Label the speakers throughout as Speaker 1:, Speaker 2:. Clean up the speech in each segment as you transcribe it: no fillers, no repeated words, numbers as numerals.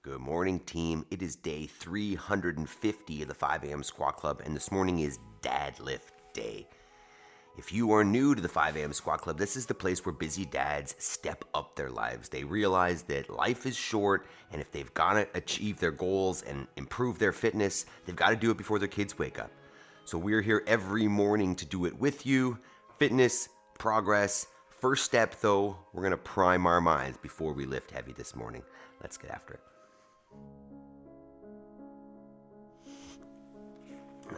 Speaker 1: Good morning, team. It is day 350 of the 5 a.m. Squat Club, and this morning is Dadlift Day. If you are new to the 5 a.m. Squat Club, this is the place where busy dads step up their lives. They realize that life is short, and if they've got to achieve their goals and improve their fitness, they've got to do it before their kids wake up. So we're here every morning to do it with you. Fitness, progress. First step, though, we're going to prime our minds before we lift heavy this morning. Let's get after it.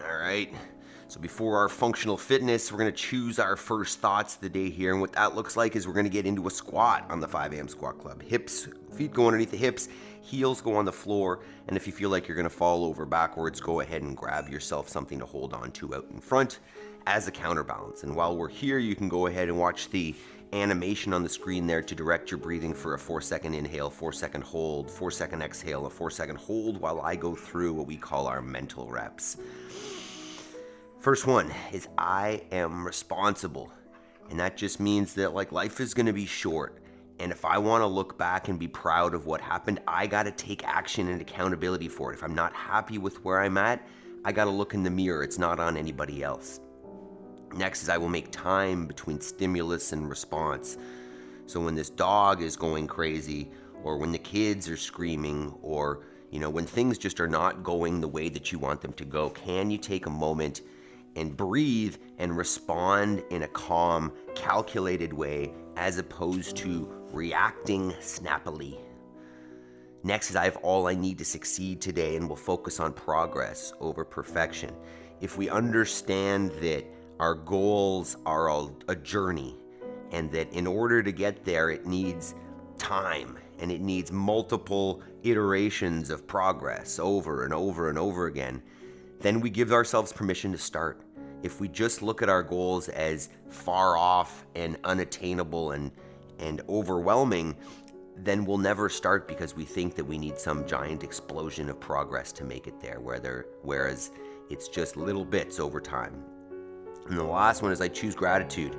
Speaker 1: All right, so before our functional fitness, we're gonna choose our first thoughts of the day here. And what that looks like is we're gonna get into a squat on the 5 a.m. Squat Club. Hips, feet go underneath the hips, heels go on the floor. And if you feel like you're gonna fall over backwards, go ahead and grab yourself something to hold on to out in front as a counterbalance. And while we're here, you can go ahead and watch the animation on the screen there to direct your breathing for a 4-second inhale, 4-second hold, 4-second exhale, a 4-second hold while I go through what we call our mental reps. First one is I am responsible. And that just means that life is gonna be short. And if I wanna look back and be proud of what happened, I gotta take action and accountability for it. If I'm not happy with where I'm at, I gotta look in the mirror. It's not on anybody else. Next is I will make time between stimulus and response. So when this dog is going crazy, or when the kids are screaming, or when things just are not going the way that you want them to go, can you take a moment and breathe and respond in a calm, calculated way as opposed to reacting snappily? Next is I have all I need to succeed today, and we'll focus on progress over perfection. If we understand that our goals are a journey, and that in order to get there, it needs time and it needs multiple iterations of progress over and over and over again, then we give ourselves permission to start. If we just look at our goals as far off and unattainable and overwhelming, then we'll never start because we think that we need some giant explosion of progress to make it there, whereas it's just little bits over time. And the last one is I choose gratitude.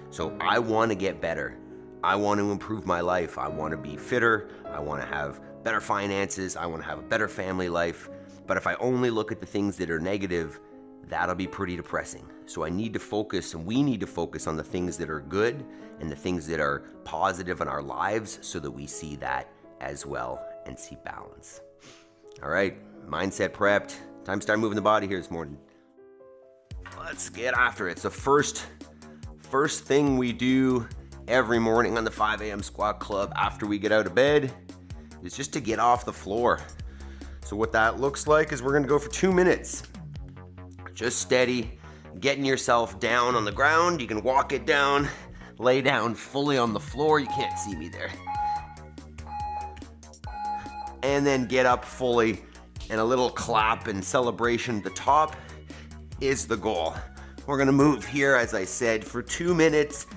Speaker 1: So I want to get better. I want to improve my life. I want to be fitter. I want to have better finances. I want to have a better family life. But if I only look at the things that are negative, that'll be pretty depressing. So I need to focus, and we need to focus on the things that are good and the things that are positive in our lives so that we see that as well and see balance. All right, mindset prepped. Time to start moving the body here this morning. Let's get after it. So first thing we do every morning on the 5 a.m. Squat Club after we get out of bed is just to get off the floor. So what that looks like is we're gonna go for 2 minutes. Just steady, getting yourself down on the ground. You can walk it down, lay down fully on the floor. You can't see me there. And then get up fully, and a little clap and celebration at the top is the goal. We're gonna move here, as I said, for 2 minutes,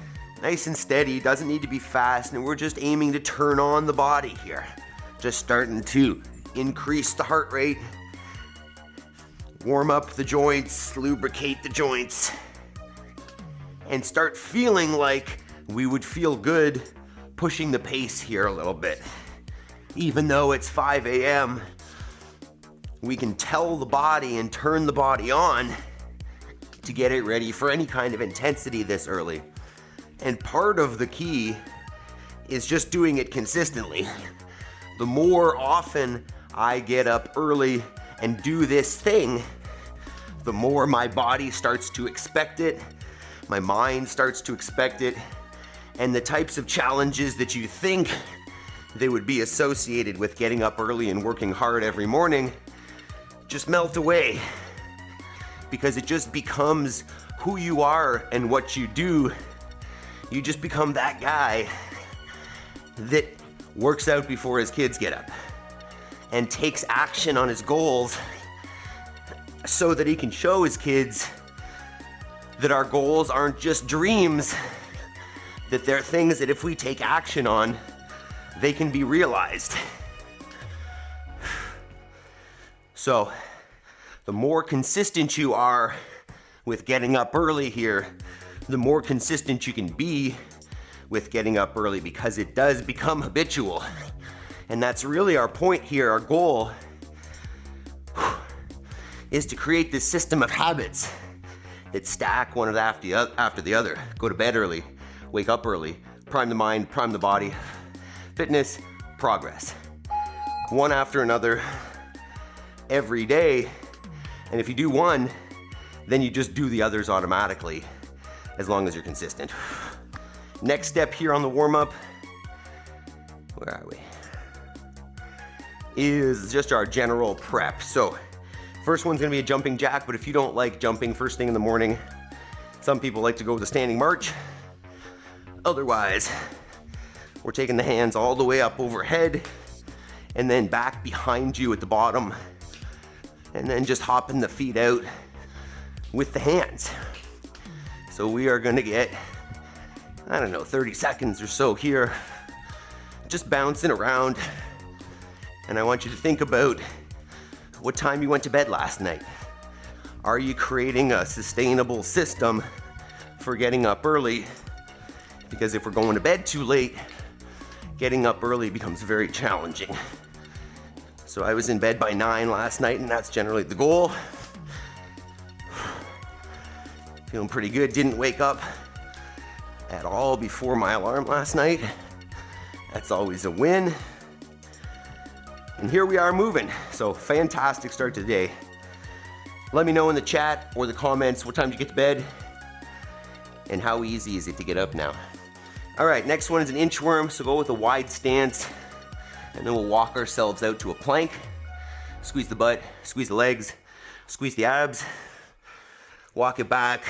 Speaker 1: nice and steady, doesn't need to be fast, and we're just aiming to turn on the body here. Just starting to increase the heart rate, warm up the joints, lubricate the joints, and start feeling like we would feel good pushing the pace here a little bit. Even though it's 5 a.m., we can tell the body and turn the body on to get it ready for any kind of intensity this early. And part of the key is just doing it consistently. The more often I get up early and do this thing, the more my body starts to expect it, my mind starts to expect it, and the types of challenges that you think they would be associated with getting up early and working hard every morning just melt away, because it just becomes who you are and what you do. You just become that guy that works out before his kids get up and takes action on his goals so that he can show his kids that our goals aren't just dreams, that they're things that if we take action on, they can be realized. So, the more consistent you are with getting up early here, the more consistent you can be with getting up early, because it does become habitual. And that's really our point here. Our goal is to create this system of habits that stack one after the other. Go to bed early, wake up early, prime the mind, prime the body. Fitness, progress. One after another every day. And if you do one, then you just do the others automatically, as long as you're consistent. Next step here on the warm-up, where are we? Is just our general prep. So first one's gonna be a jumping jack, but if you don't like jumping first thing in the morning, some people like to go with a standing march. Otherwise, we're taking the hands all the way up overhead and then back behind you at the bottom, and then just hopping the feet out with the hands. So we are gonna get, I don't know, 30 seconds or so here, just bouncing around. And I want you to think about what time you went to bed last night. Are you creating a sustainable system for getting up early? Because if we're going to bed too late, getting up early becomes very challenging. So I was in bed by 9 last night, and that's generally the goal. Feeling pretty good. Didn't wake up at all before my alarm last night. That's always a win. And here we are moving. So fantastic start to the day. Let me know in the chat or the comments what time did you get to bed and how easy is it to get up now. All right, next one is an inchworm. So go with a wide stance, and then we'll walk ourselves out to a plank. Squeeze the butt, squeeze the legs, squeeze the abs. Walk it back,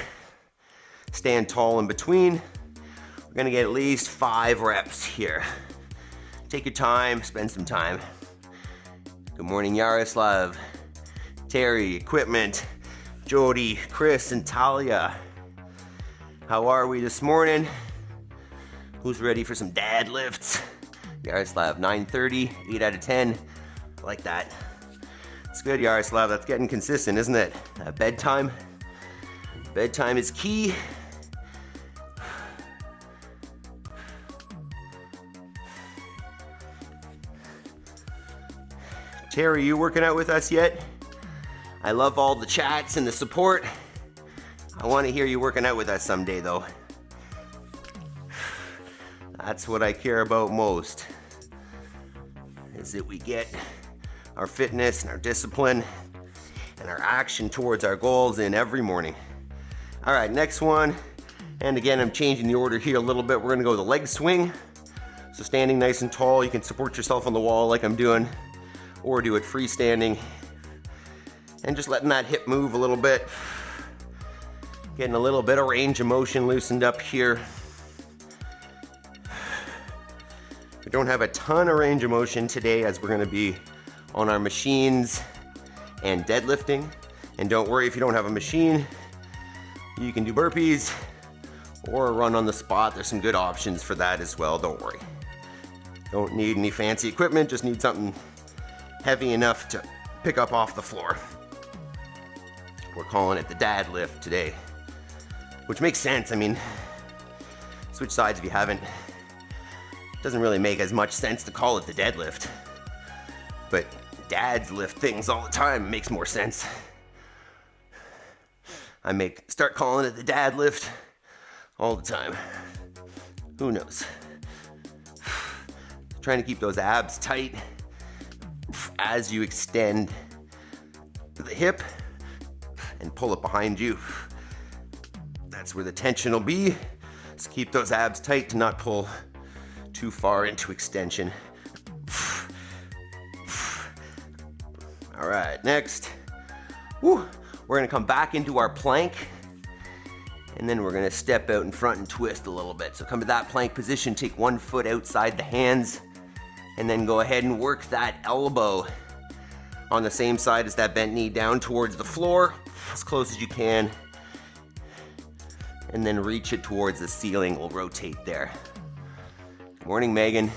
Speaker 1: stand tall in between. We're gonna get at least 5 reps here. Take your time, spend some time. Good morning, Yaroslav, Terry, equipment, Jody, Chris, and Talia. How are we this morning? Who's ready for some Dadlifts? Yaroslav, 9:30, 8 out of 10. I like that. It's good, Yaroslav. That's getting consistent, isn't it? Bedtime. Bedtime is key. Terry, you working out with us yet? I love all the chats and the support. I want to hear you working out with us someday, though. That's what I care about most, is that we get our fitness and our discipline and our action towards our goals in every morning. All right, next one. And again, I'm changing the order here a little bit. We're gonna go with a leg swing. So standing nice and tall, you can support yourself on the wall like I'm doing, or do it freestanding. And just letting that hip move a little bit. Getting a little bit of range of motion loosened up here. We don't have a ton of range of motion today, as we're gonna be on our machines and deadlifting. And don't worry if you don't have a machine, you can do burpees or run on the spot. There's some good options for that as well, don't worry. Don't need any fancy equipment, just need something heavy enough to pick up off the floor. We're calling it the Dadlift today, which makes sense. I mean, switch sides if you haven't. It doesn't really make as much sense to call it the deadlift, but dads lift things all the time. It makes more sense. I start calling it the Dadlift all the time. Who knows? Trying to keep those abs tight as you extend the hip and pull it behind you. That's where the tension will be. So keep those abs tight to not pull too far into extension. All right, next. Woo. We're gonna come back into our plank, and then we're gonna step out in front and twist a little bit. So come to that plank position, take one foot outside the hands, and then go ahead and work that elbow on the same side as that bent knee down towards the floor, as close as you can, and then reach it towards the ceiling. We'll rotate there. Good morning, Megan.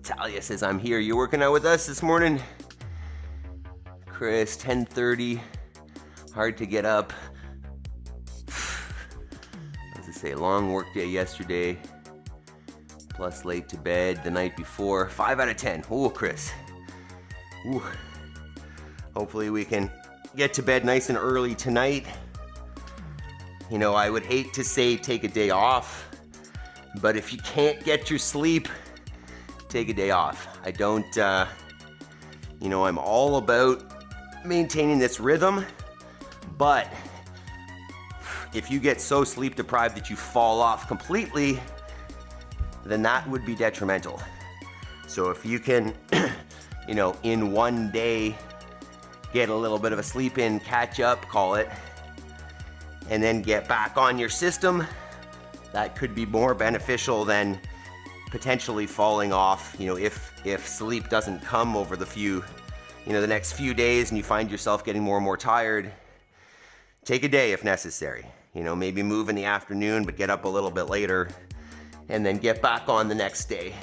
Speaker 1: Talia says, I'm here. You working out with us this morning? Chris, 10:30, hard to get up. As I say, long work day yesterday. plus late to bed the night before. 5 out of 10. Ooh, Chris. Ooh. Hopefully we can get to bed nice and early tonight. You know, I would hate to say take a day off, but if you can't get your sleep, take a day off. I don't, you know, I'm all about maintaining this rhythm, but if you get so sleep deprived that you fall off completely, then that would be detrimental. So if you can, you know, in one day, get a little bit of a sleep in, catch up, call it, and then get back on your system, that could be more beneficial than potentially falling off. You know, if sleep doesn't come over the next few days and you find yourself getting more and more tired, take a day if necessary. You know, maybe move in the afternoon, but get up a little bit later and then get back on the next day.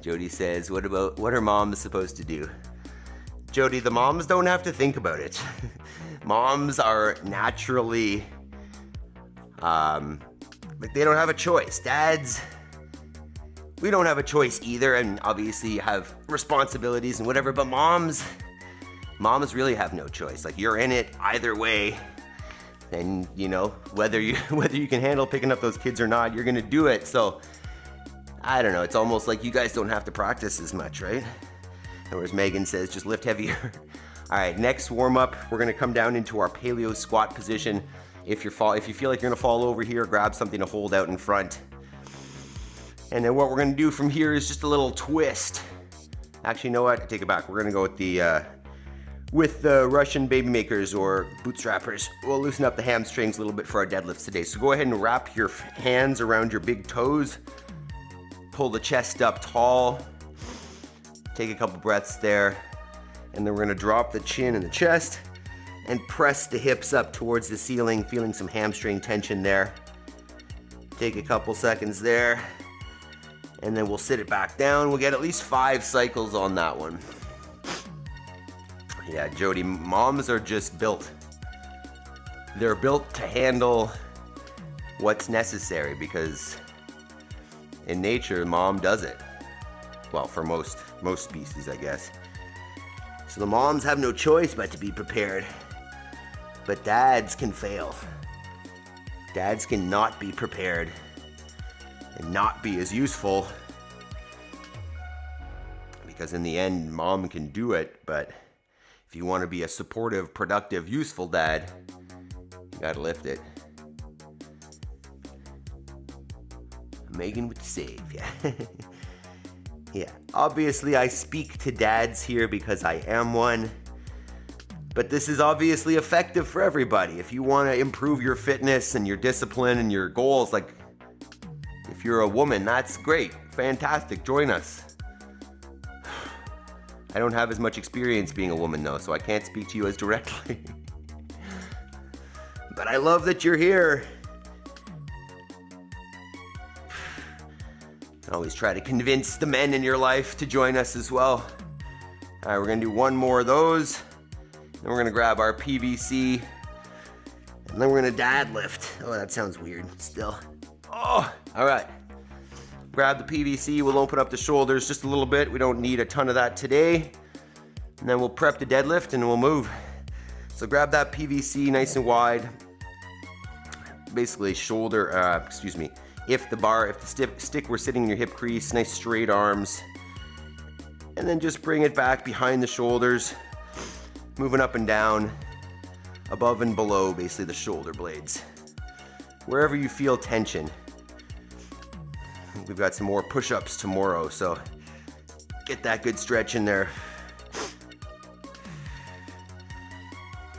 Speaker 1: Jody says, what are moms supposed to do? Jody, the moms don't have to think about it. Moms are naturally, like they don't have a choice. Dads, we don't have a choice either, and obviously have responsibilities and whatever, but moms really have no choice. Like, you're in it either way, and you know, whether you can handle picking up those kids or not, you're gonna do it. So I don't know, it's almost like you guys don't have to practice as much, right? Whereas Megan says, just lift heavier. All right, next warm up, we're gonna come down into our paleo squat position. If you feel like you're gonna fall over here, grab something to hold out in front. And then what we're gonna do from here is just a little twist. Actually, you know what? I take it back. We're gonna go with the Russian baby makers or bootstrappers. We'll loosen up the hamstrings a little bit for our deadlifts today. So go ahead and wrap your hands around your big toes. Pull the chest up tall. Take a couple breaths there. And then we're gonna drop the chin and the chest and press the hips up towards the ceiling, feeling some hamstring tension there. Take a couple seconds there. And then we'll sit it back down. We'll get at least 5 cycles on that one. Yeah, Jody, moms are just built. They're built to handle what's necessary because in nature, mom does it. Well, for most species, I guess. So the moms have no choice but to be prepared. But dads can fail. Dads can not be prepared and not be as useful. Because in the end, mom can do it, but if you want to be a supportive, productive, useful dad, you gotta lift it. Megan with the save, yeah. Yeah, obviously I speak to dads here because I am one, but this is obviously effective for everybody. If you want to improve your fitness and your discipline and your goals, like if you're a woman, that's great, fantastic, join us. I don't have as much experience being a woman though, so I can't speak to you as directly. But I love that you're here. Always try to convince the men in your life to join us as well. All right, we're gonna do one more of those. Then we're gonna grab our PVC. And then we're gonna Dadlift. Oh, that sounds weird still. Oh, all right. Grab the PVC, we'll open up the shoulders just a little bit. We don't need a ton of that today. And then we'll prep the deadlift and we'll move. So grab that PVC nice and wide. Basically if the stick were sitting in your hip crease, nice straight arms. And then just bring it back behind the shoulders, moving up and down, above and below basically the shoulder blades. Wherever you feel tension. We've got some more push-ups tomorrow, so get that good stretch in there.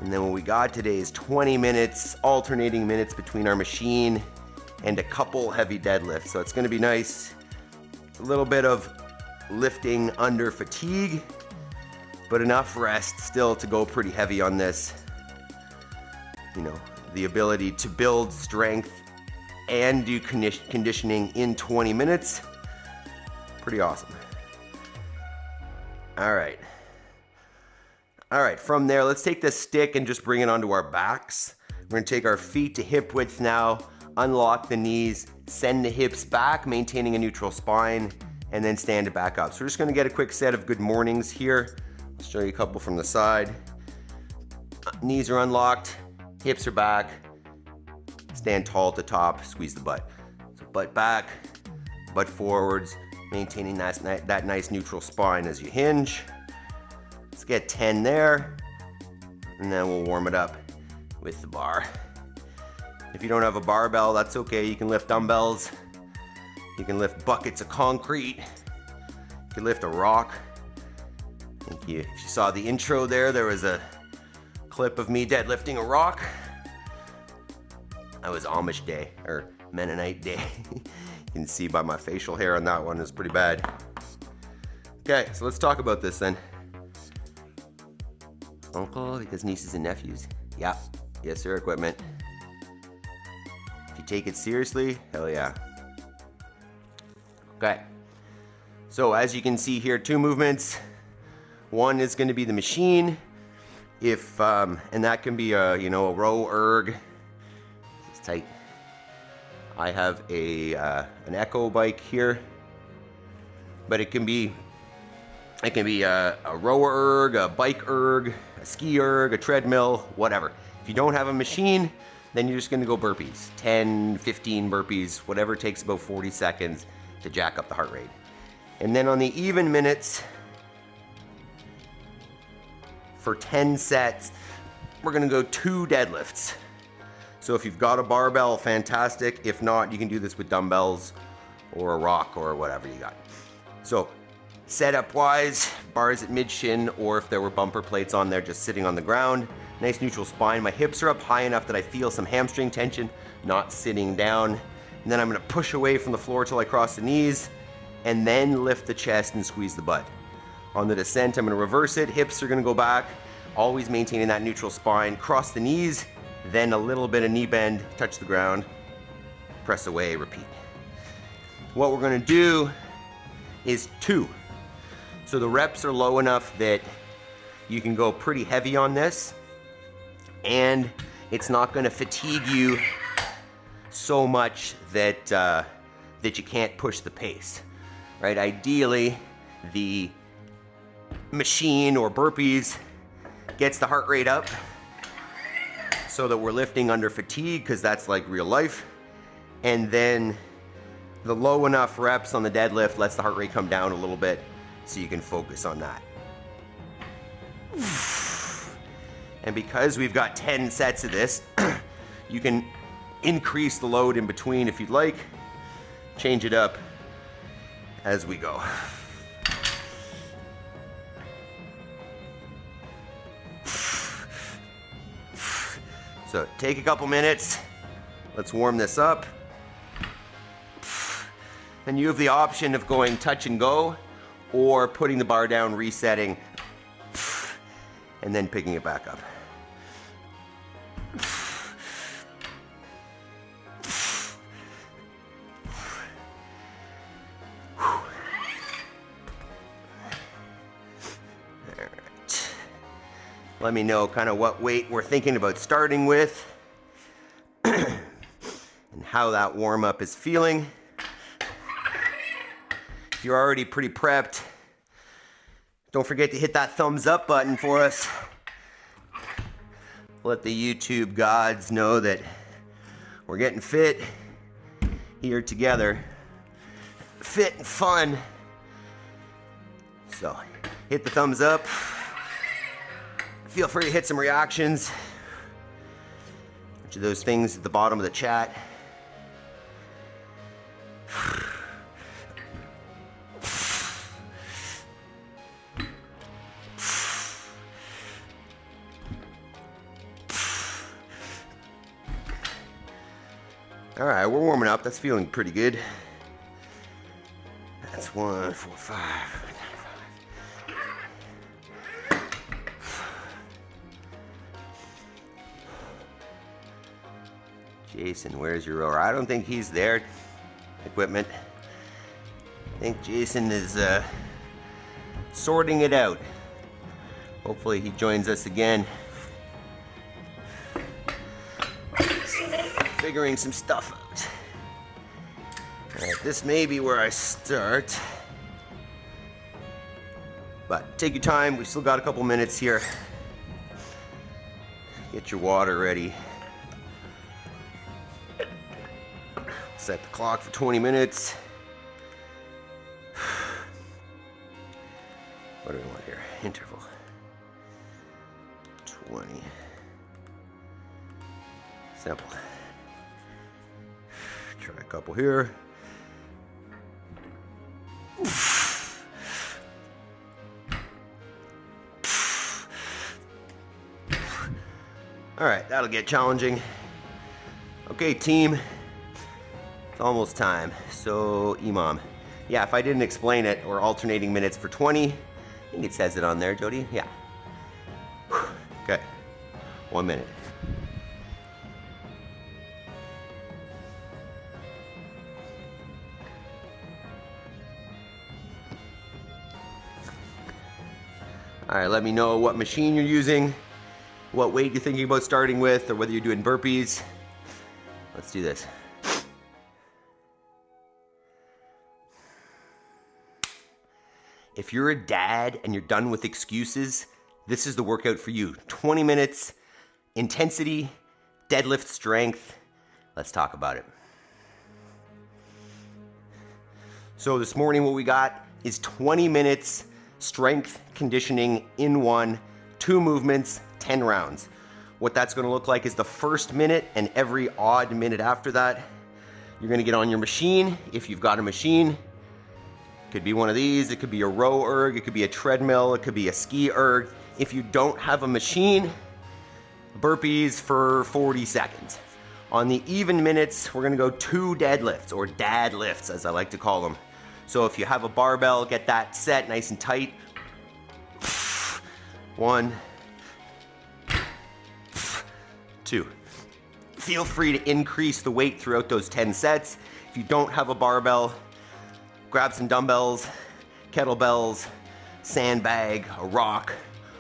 Speaker 1: And then what we got today is 20 minutes, alternating minutes between our machine and a couple heavy deadlifts. So it's gonna be nice. A little bit of lifting under fatigue, but enough rest still to go pretty heavy on this. You know, the ability to build strength and do conditioning in 20 minutes. Pretty awesome. All right, from there, let's take this stick and just bring it onto our backs. We're gonna take our feet to hip width now, unlock the knees, send the hips back, maintaining a neutral spine, and then stand it back up. So we're just gonna get a quick set of good mornings here. I'll show you a couple from the side. Knees are unlocked, hips are back, stand tall at the top, squeeze the butt. So butt back, butt forwards, maintaining that nice neutral spine as you hinge. Let's get 10 there, and then we'll warm it up with the bar. If you don't have a barbell, that's okay. You can lift dumbbells. You can lift buckets of concrete. You can lift a rock. If you saw the intro there was a clip of me deadlifting a rock. That was Amish day, or Mennonite day. You can see by my facial hair on that one, it's pretty bad. Okay, so let's talk about this then. Uncle, because nieces and nephews. Yeah, yes sir, equipment. If you take it seriously, hell yeah. Okay, so as you can see here, 2 movements. One is going to be the machine, and that can be a row erg. It's tight. I have an Echo bike here, but it can be a rower erg, a bike erg, a ski erg, a treadmill, whatever. If you don't have a machine, then you're just gonna go burpees. 10, 15 burpees, whatever takes about 40 seconds to jack up the heart rate. And then on the even minutes, for 10 sets, we're gonna go 2 deadlifts. So if you've got a barbell, fantastic. If not, you can do this with dumbbells or a rock or whatever you got. So setup wise, bars at mid shin, or if there were bumper plates on there, just sitting on the ground. Nice neutral spine. My hips are up high enough that I feel some hamstring tension, not sitting down. And then I'm gonna push away from the floor till I cross the knees, and then lift the chest and squeeze the butt. On the descent, I'm gonna reverse it. Hips are gonna go back, always maintaining that neutral spine. Cross the knees, then a little bit of knee bend, touch the ground, press away, repeat. What we're gonna do is 2. So the reps are low enough that you can go pretty heavy on this, and it's not gonna fatigue you so much that, that you can't push the pace, right? Ideally, the machine or burpees gets the heart rate up so that we're lifting under fatigue, because that's like real life. And then the low enough reps on the deadlift lets the heart rate come down a little bit so you can focus on that. And because we've got 10 sets of this, you can increase the load in between if you'd like, change it up as we go. So take a couple minutes, let's warm this up. And you have the option of going touch and go, or putting the bar down, resetting, and then picking it back up. Let me know kind of what weight we're thinking about starting with and how that warm up is feeling. If you're already pretty prepped, don't forget to hit that thumbs up button for us. Let the YouTube gods know that we're getting fit here together. Fit and fun. So hit the thumbs up. Feel free to hit some reactions. Each of those things at the bottom of the chat. All right, we're warming up. That's feeling pretty good. That's 1, 4, 5. Jason, where's your rower? I don't think he's there. Equipment. I think Jason is sorting it out. Hopefully he joins us again. figuring some stuff out. All right, this may be where I start. But take your time, we've still got a couple minutes here. Get your water ready. Set the clock for 20 minutes. What do we want here? Interval. 20. Simple. Try a couple here. All right, that'll get challenging. Okay, team, it's almost time. So, EMOM. Yeah, if I didn't explain it, or alternating minutes for 20, I think it says it on there, Jody. Yeah. Okay, 1 minute. All right, let me know what machine you're using, what weight you're thinking about starting with, or whether you're doing burpees. Let's do this. If you're a dad and you're done with excuses, this is the workout for you. 20 minutes, intensity, deadlift strength. Let's talk about it. So this morning what we got is 20 minutes strength conditioning in one, 2 movements, 10 rounds. What that's gonna look like is the first minute and every odd minute after that, you're gonna get on your machine, if you've got a machine. It could be one of these, it could be a row erg, it could be a treadmill, it could be a ski erg. If you don't have a machine, burpees for 40 seconds. On the even minutes, we're gonna go 2 deadlifts, or dadlifts as I like to call them. So if you have a barbell, get that set nice and tight. 1, 2. Feel free to increase the weight throughout those 10 sets. If you don't have a barbell, grab some dumbbells, kettlebells, sandbag, a rock,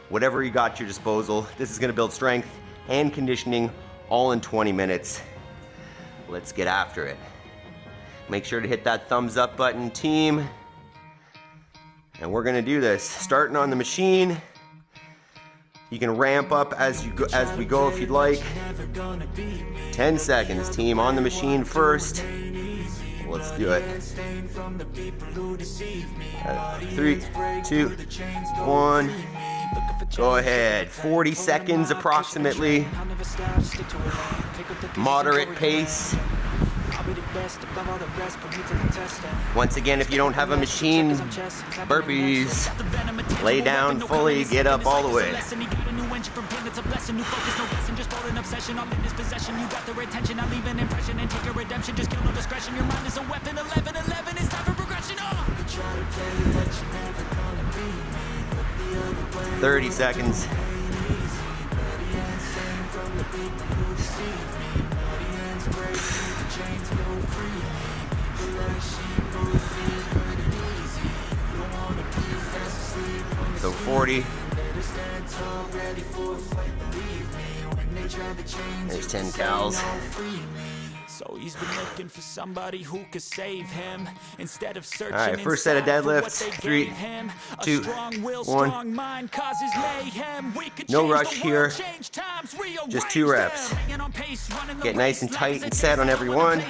Speaker 1: whatever you got at your disposal. This is gonna build strength and conditioning all in 20 minutes. Let's get after it. Make sure to hit that thumbs up button, team. And we're gonna do this. Starting on the machine. You can ramp up as we go if you'd like. 10 seconds, team, on the machine first. Let's do it. 3, 2, 1. Go ahead. 40 seconds approximately. Moderate pace. Once again, if you don't have a machine, burpees, lay down fully, get up all the way. Oh! 30 seconds. So 40. There's 10 cows.
Speaker 2: So he's been looking for somebody who could save him instead of searching.
Speaker 1: All right, first set of deadlifts. 3, 2, 1. No rush here. Just 2 reps. Get nice and tight and set on every one.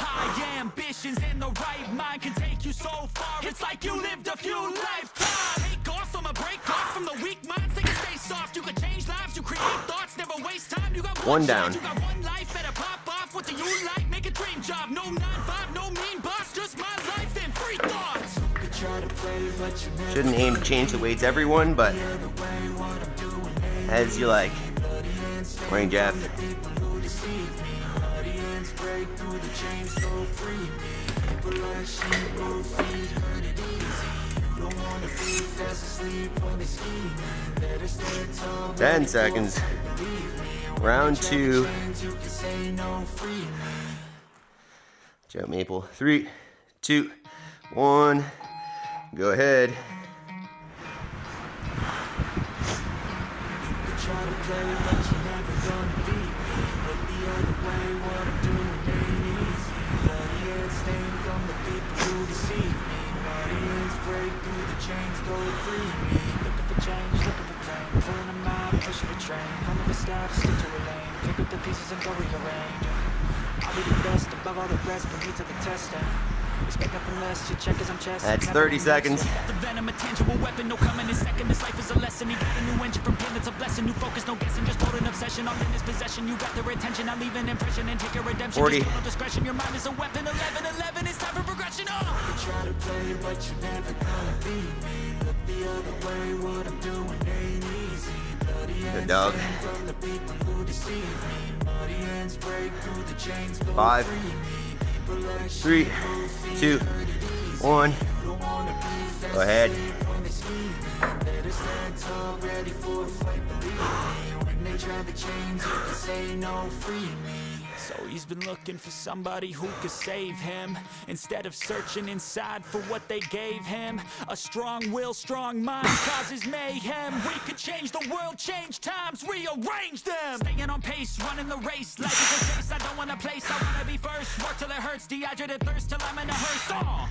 Speaker 2: High ambitions and the right mind can take you so far. It's like you lived a few lifetimes. Take off from a break off from the weak mind. Think stay soft. You can change lives. You create thoughts. Never waste time. You got
Speaker 1: one down.
Speaker 2: You got one life. Better pop off. What do you like? Make a dream job. No 9-5. No mean boss. Just my life and free thoughts.
Speaker 1: Shouldn't aim to change the weights everyone, but as you like. Morning, Jeff. Break through the chains, so free me. 10 seconds. Round 2. Joe Maple. 3, 2, 1. Go ahead.
Speaker 2: try to play, but you're never gonna beat me. Look the other way, what I'm doing ain't easy. Bloody hands stained from the people who deceive me. Muddy hands break through the chains, go free me. Looking for change, looking for pain, pulling a mob, pushing a train. I'll never stop, stick to a lane, pick up the pieces and go rearrange. I'll be the best above all the rest, put me to the test. Expect nothing less, you check as I'm chest.
Speaker 1: That's 30 seconds.
Speaker 2: The venom, a tangible weapon, no coming in second. This life is a lesson. He got a new engine from pain, it's a blessing. New focus, no guessing, just hold an obsession. All in his possession, you got their attention. I leave an impression and take your redemption.
Speaker 1: 40.
Speaker 2: Just no discretion, your mind is a weapon. 11, it's time for progression. You try to play, but you're never gonna beat me. Look the other way, what I'm doing ain't easy. Bloody
Speaker 1: Good dog.
Speaker 2: from the people who deceive me. Muddy hands break through the chains, go
Speaker 1: 5,
Speaker 2: free me.
Speaker 1: 3, 2, 1. Go ahead.
Speaker 2: So he's been looking for somebody who could save him, instead of searching inside for what they gave him. A strong will, strong mind causes mayhem. We could change the world, change times, rearrange them. Staying on pace, running the race. Life is a chase, I don't want a place, I wanna be first. Work till it hurts, dehydrated thirst till I'm in a hearse.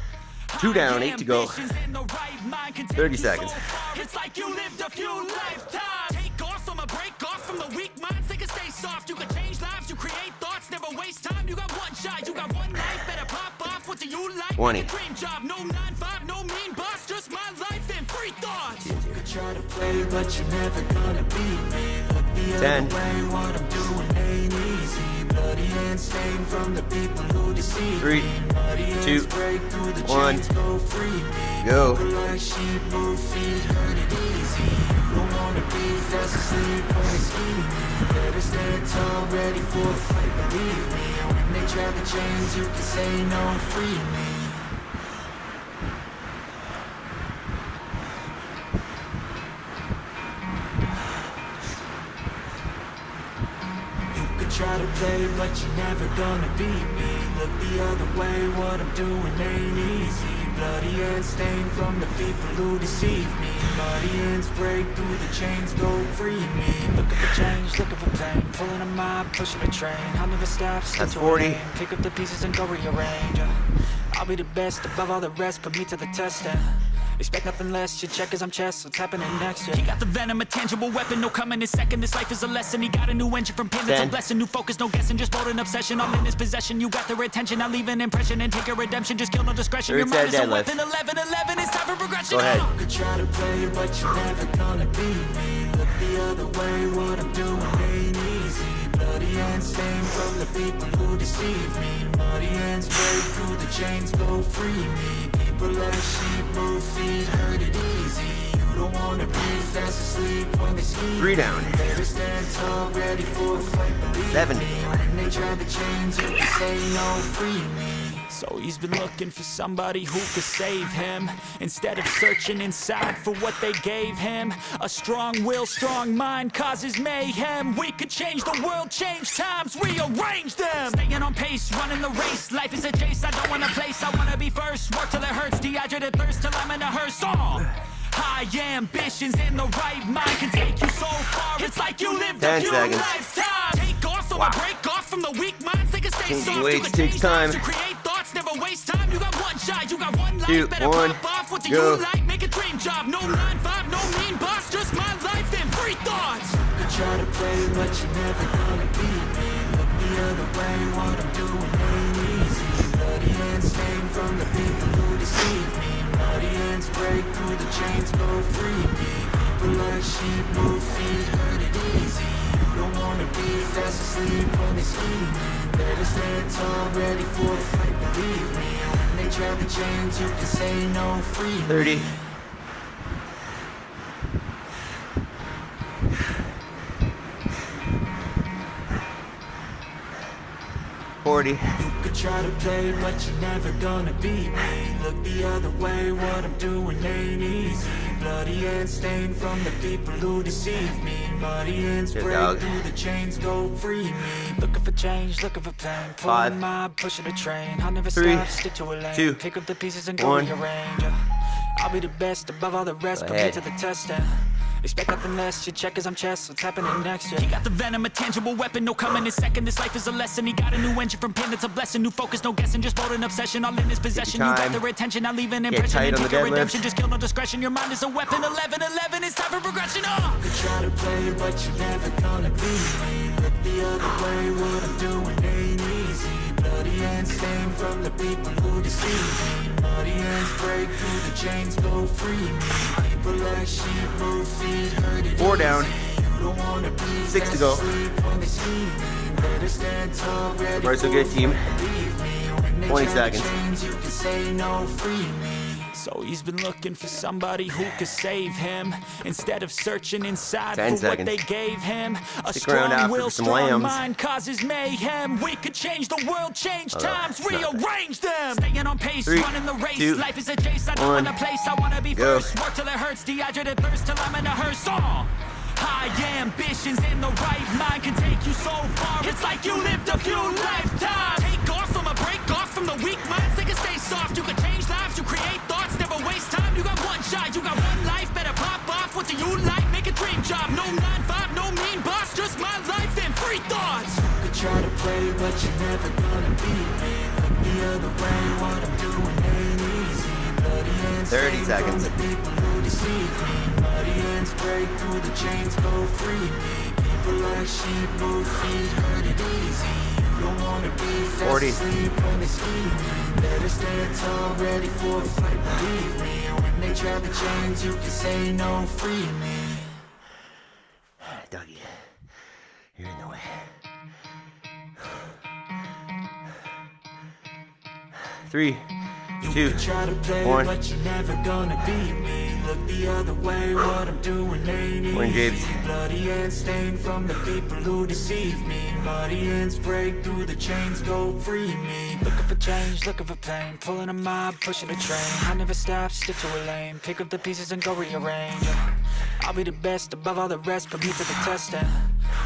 Speaker 1: 2 down, 8 to go. 30 seconds.
Speaker 2: It's like you lived a few lifetimes. Take off from a break off from the weak minds. They can stay soft. You can change lives. You create thoughts. Never waste time. You got one shot. You got one life. Better pop off. What do you like?
Speaker 1: 20.
Speaker 2: Dream job. No 9-5. No mean boss. Just my life and free thoughts. You could try to play, but you're never gonna beat me. Look the other
Speaker 1: 10.
Speaker 2: way. What I'm doing ain't easy. Bloody hands stained from the people who deceive
Speaker 1: 3,
Speaker 2: me. Muddy hands
Speaker 1: 2,
Speaker 2: break through the
Speaker 1: 1.
Speaker 2: chains, go free me.
Speaker 1: Go.
Speaker 2: Like sheep, move feet, hurt it easy. You don't wanna be fast asleep when they scheme. Better stand tall, ready for the fight, believe me. And when they try the chains, you can say no, free me. Try to play, but you're never gonna beat me. Look the other way, what I'm doing ain't easy. Bloody hands stained from the people who deceive me. Muddy hands break through the chains, go free me. Looking for change, looking for pain, pulling a mob, pushing a train. I'll never stop, stick
Speaker 1: That's
Speaker 2: to
Speaker 1: 40.
Speaker 2: a lane, pick up the pieces and go rearrange. I'll be the best above all the rest, put me to the test. Expect nothing less, you check as I'm chest, what's happening next? He got the venom, a tangible weapon, no coming in second. This life is a lesson, he got a new engine from pain, it's a
Speaker 1: 10.
Speaker 2: blessing. New focus, no guessing, just bold an obsession. All in his possession, you got their attention. I leave an impression and take a redemption, just kill no discretion. Your mind is a
Speaker 1: Deadlift.
Speaker 2: weapon. 11, it's time for progression.
Speaker 1: Go ahead.
Speaker 2: You could try to play, but you're never gonna beat me. Look the other way, what I'm doing ain't easy. Bloody hands stained from the people who deceive me. Muddy hands break through the chains, go free me. People like sheep, move feet, hurt it easy. You don't wanna be fast asleep when they scheme.
Speaker 1: 3 down.
Speaker 2: Better stand tall, ready for a fight, believe
Speaker 1: 70.
Speaker 2: me. When they try the chains, you can say no, free me. So he's been looking for somebody who could save him, instead of searching inside for what they gave him. A strong will, strong mind causes mayhem. We could change the world, change times, rearrange them. Staying on pace, running the race. Life is a chase, I don't want a place, I wanna be first. Work till it hurts, dehydrated thirst till I'm in a hearse. High ambitions in the right mind can take you so far. It's like you lived a
Speaker 1: 10
Speaker 2: few
Speaker 1: seconds.
Speaker 2: lifetimes. Take off from a break off from the weak minds. They can stay
Speaker 1: Changing
Speaker 2: soft.
Speaker 1: weights
Speaker 2: You can
Speaker 1: takes
Speaker 2: change
Speaker 1: time.
Speaker 2: lives, you create thoughts, never waste time. You got one shot, you got one life.
Speaker 1: 2,
Speaker 2: Better
Speaker 1: 1,
Speaker 2: pop off. What do
Speaker 1: go.
Speaker 2: you like? Make a dream job. No 9-5, no mean boss. Just my life and free thoughts. You could try to play, but you're never gonna beat me. Look the other way, what I'm doing ain't easy. Bloody hands stained from the people who deceive me. Muddy hands break through the chains, go free me. People like sheep, move feet, hurt it easy. You don't wanna be fast asleep when they scheme. Better stand tall, ready for a fight, believe me. When they try the chains, you can say no, free me.
Speaker 1: 30. You
Speaker 2: could try to play, but you're never gonna beat me. Look the other way, what I'm doing ain't easy. Bloody hands stained from the people who deceive me. Muddy hands
Speaker 1: Good
Speaker 2: break
Speaker 1: dog.
Speaker 2: through the chains, go free me. Looking for change, looking for pain, pulling
Speaker 1: 5,
Speaker 2: a mob, pushing a train. I'll never
Speaker 1: 3,
Speaker 2: stop, stick to a lane,
Speaker 1: 2,
Speaker 2: pick up the pieces and go
Speaker 1: 1.
Speaker 2: rearrange. I'll be the best above all the rest,
Speaker 1: Go
Speaker 2: put me
Speaker 1: ahead.
Speaker 2: to the test. Expect nothing less, your check as I'm chess, what's happening next, yeah. He got the venom, a tangible weapon, no coming in second. This life is a lesson, he got a new engine from pain, it's a blessing. New focus, no guessing, just bold an obsession, all in his possession. You got their attention, now leave an impression.
Speaker 1: tight
Speaker 2: And
Speaker 1: on the
Speaker 2: take your
Speaker 1: deadlift.
Speaker 2: redemption, just kill no discretion. Your mind is a weapon, 11-11, it's time for progression. You could try to play, but you're never gonna be me. Look the other way, what I'm doing ain't easy. Bloody hands stained from the people who deceive me. Muddy hands break through the chains, go free me. People like sheep move feet, hurt it
Speaker 1: 4 down.
Speaker 2: easy. You don't wanna be
Speaker 1: 6 to go. Alright, so good, team. 20 seconds.
Speaker 2: You can say no, free me. So he's been looking for somebody who could save him, instead of searching inside
Speaker 1: 10
Speaker 2: for
Speaker 1: seconds.
Speaker 2: what they gave him. A
Speaker 1: Stick around
Speaker 2: strong
Speaker 1: after
Speaker 2: will,
Speaker 1: for some
Speaker 2: strong
Speaker 1: lambs.
Speaker 2: mind causes mayhem. We could change the world, change times,
Speaker 1: it's not
Speaker 2: rearrange them. Staying on pace,
Speaker 1: 3,
Speaker 2: running the race.
Speaker 1: 2,
Speaker 2: Life is a chase, I don't
Speaker 1: 1,
Speaker 2: wanna place. I wanna be
Speaker 1: go.
Speaker 2: first. Work till it hurts, dehydrated thirst till I'm in a hearse. High ambitions in the right mind can take you so far. It's like you lived a few lifetimes. Take off from a break off from the weak minds. They can stay soft. You can change lives. You create thoughts. Never waste time. You got one shot. You got one life. Better pop off. What do you like? Make a dream job. No 9-5. No mean boss. Just my life and free thoughts. You could try to play, but you're never gonna beat me. Look the other way. What I'm doing ain't easy. Bloody hands
Speaker 1: 30 seconds.
Speaker 2: from the people who deceive me. Muddy hands break through the chains, go free me. People like sheep move feet, hurt it easy. You don't wanna be fast
Speaker 1: 40.
Speaker 2: asleep when they scheming. Better stand tall, ready for a fight, believe me. And when they try the chains, you can say no, free me.
Speaker 1: Dougie, you're in the way. 3, 2,
Speaker 2: Try to play,
Speaker 1: 1.
Speaker 2: but you're never gonna beat me. Look the other way, what I'm doing ain't
Speaker 1: Morning,
Speaker 2: easy.
Speaker 1: James.
Speaker 2: Bloody hands stained from the people who deceive me. Muddy hands break through the chains, go free me. Looking for change, looking for pain. Pulling a mob, pushing a train. I never stop, stick to a lane. Pick up the pieces and go rearrange. I'll be the best above all the rest, put me to the test.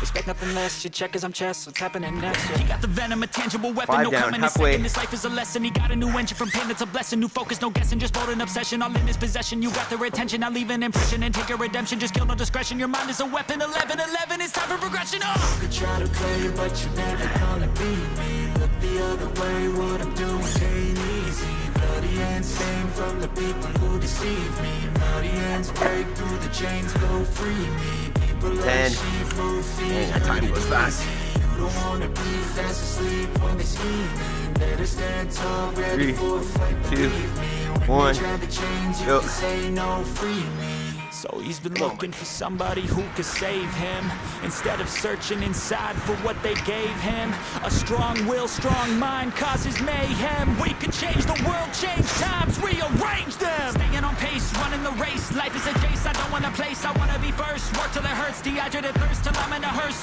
Speaker 2: Expect nothing less, your check as I'm chess, what's happening next? He got the venom, a tangible weapon,
Speaker 1: 5
Speaker 2: no
Speaker 1: down,
Speaker 2: coming in
Speaker 1: halfway.
Speaker 2: second. This life is a lesson, he got a new engine from pain, it's a blessing. New focus, no guessing, just bold an obsession. All in his possession, you got their attention. Now leave an impression and take your redemption. Just kill no discretion, your mind is a weapon. 11-11, it's time for progression. You could try to play, but you're never gonna beat me. Look the other way, what I'm doing ain't easy. Bloody hands stained from the people who deceive me. Muddy hands break through the chains, go free me. People
Speaker 1: 10.
Speaker 2: like sheep move feet.
Speaker 1: Dang, that time goes fast.
Speaker 2: You don't wanna be fast asleep when they scheme. Better stand tall, ready
Speaker 1: 3,
Speaker 2: for a fight,
Speaker 1: 2,
Speaker 2: believe me. When
Speaker 1: 1,
Speaker 2: they try to change, you
Speaker 1: go.
Speaker 2: can say no, free me. So he's been looking for somebody who could save him, instead of searching inside for what they gave him. A strong will, strong mind causes mayhem. We could change the world, change times, rearrange them. Staying on pace, running the race. Life is a chase, I don't want a place, I wanna be first. Work till it hurts, dehydrated thirst till I'm in a hearse.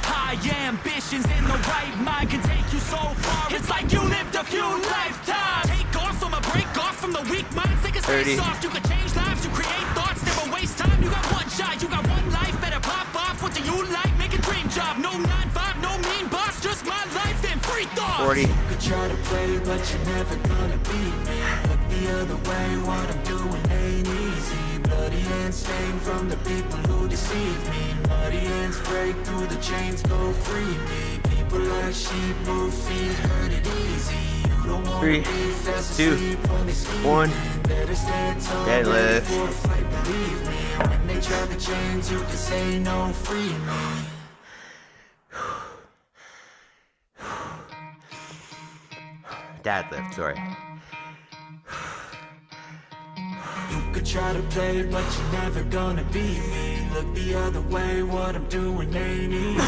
Speaker 2: High ambitions in the right mind can take you so far. It's like you lived a few lifetimes. Take off from a break off from the weak minds. They can stay
Speaker 1: 30.
Speaker 2: soft. You can change lives. You create thoughts. Never waste time. You got one shot. You got one life. Better pop off. What do you like? Make a dream job. No 9-5. No mean boss. Just my life and free thoughts.
Speaker 1: 40.
Speaker 2: You could try to play, but you're never gonna beat me. Look the other way. What I'm doing ain't easy. Bloody hands stained from the people who deceive me. Muddy hands break through the chains, go free me. People like sheep move feet, hurt it easy. You don't wanna
Speaker 1: 3,
Speaker 2: be fast
Speaker 1: 2,
Speaker 2: asleep when they scheme.
Speaker 1: 1.
Speaker 2: Better stand tall,
Speaker 1: Deadlift.
Speaker 2: ready for a fight, believe me. When they try the chains, you can say no, free me.
Speaker 1: Dadlift, sorry.
Speaker 2: You could try to play, but you're never gonna beat me. Look the other way, what I'm doing ain't easy.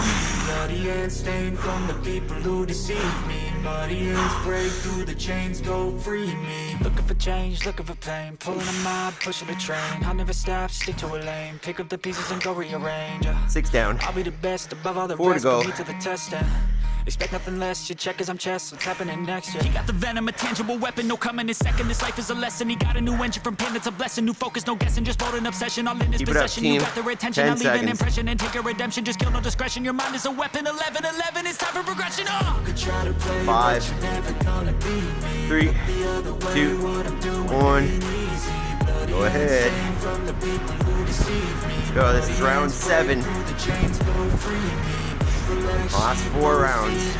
Speaker 2: Bloody hands stained from the people who deceive me. Muddy hands break through the chains, go free me. Looking for change, looking for pain. Pulling a mob, pushing a train. I'll never stop, stick to a lane. Pick up the pieces and go rearrange.
Speaker 1: 6 down.
Speaker 2: I'll be the best above all the
Speaker 1: 4 to
Speaker 2: rest.
Speaker 1: go.
Speaker 2: Put me to the test. Expect nothing less, your check as I'm chess, what's happening next, yeah. He got the venom, a tangible weapon, no coming in second. This life is a lesson, he got a new engine from pain, it's a blessing. New focus, no guessing, just bold an obsession. All in his
Speaker 1: Keep it up,
Speaker 2: possession, you
Speaker 1: team.
Speaker 2: got their attention.
Speaker 1: 10
Speaker 2: Now leave an
Speaker 1: seconds.
Speaker 2: impression and take your redemption. Just kill no discretion, your mind is a weapon. 11-11, it's time for progression. You could try to play,
Speaker 1: 5,
Speaker 2: but you're never gonna beat me.
Speaker 1: 3,
Speaker 2: The other way,
Speaker 1: 2,
Speaker 2: what I'm doing
Speaker 1: 1,
Speaker 2: ain't easy. Bloody
Speaker 1: Go ahead. Let's go. This is round 7. Last 4 rounds.